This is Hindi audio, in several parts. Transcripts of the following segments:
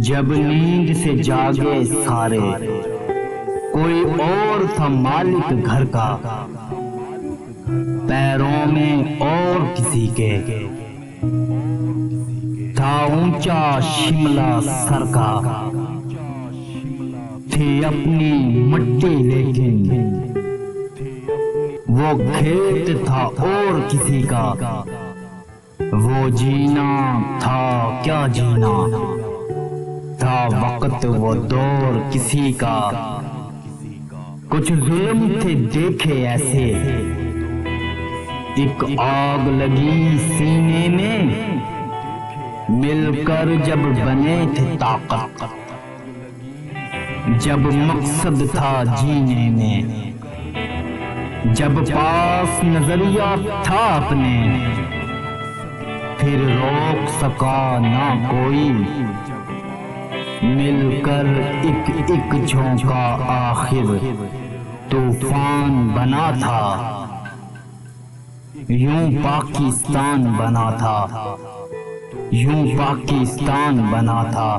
जब नींद से जागे सारे, कोई और था मालिक घर का, पैरों में और किसी के था ऊंचा शिमला सर का। थी अपनी मिट्टी लेकिन वो खेत था और किसी का। वो जीना था क्या जीना था, वक्त वो दौर किसी का। कुछ जुल्म थे देखे ऐसे, एक आग लगी सीने में, मिलकर जब बने थे ताकत, जब मकसद था जीने में, जब पास नजरिया था अपने, फिर रोक सका ना कोई, मिलकर एक झोंका आखिर तूफान बना था। यूं पाकिस्तान बना था, यूं पाकिस्तान बना था।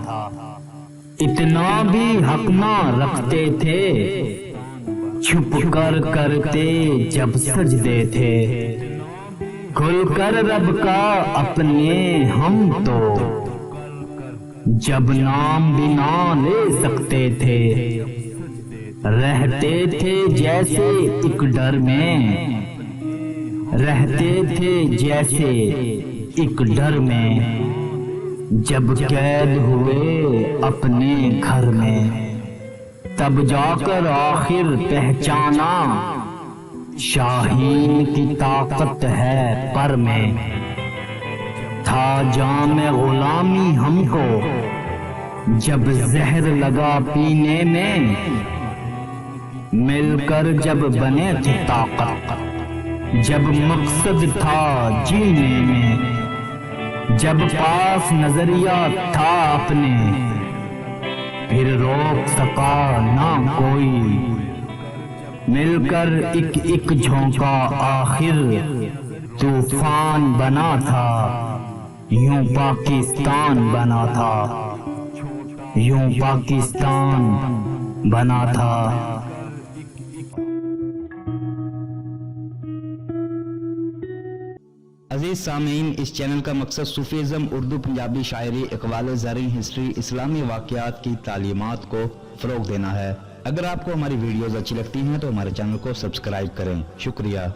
इतना भी हक ना रखते थे, छुप कर करते जब सजदे थे। खुलकर रब का अपने हम तो, जब नाम भी ना ले सकते थे। रहते थे जैसे एक डर में, रहते थे जैसे एक डर में, जब कैद हुए अपने घर में, तब जाकर आखिर पहचाना शाहीन की ताकत है पर में। था जाम गुलामी हमको जब जहर लगा पीने में, मिलकर जब बने थे ताकत, जब मकसद था जीने में, जब पास नजरिया था अपने, फिर रोक सका ना कोई, मिलकर एक झोंका आखिर तूफान बना था। यूं पाकिस्तान बना था, यूं पाकिस्तान बना था। अजीज सामीन, इस चैनल का मकसद सूफीज़म, उर्दू, पंजाबी शायरी, इक़बाल ज़री, हिस्ट्री, इस्लामी वाक़यात की तालीमात को फ़रोग़ देना है। अगर आपको हमारी वीडियोज़ अच्छी लगती हैं तो हमारे चैनल को सब्सक्राइब करें। शुक्रिया।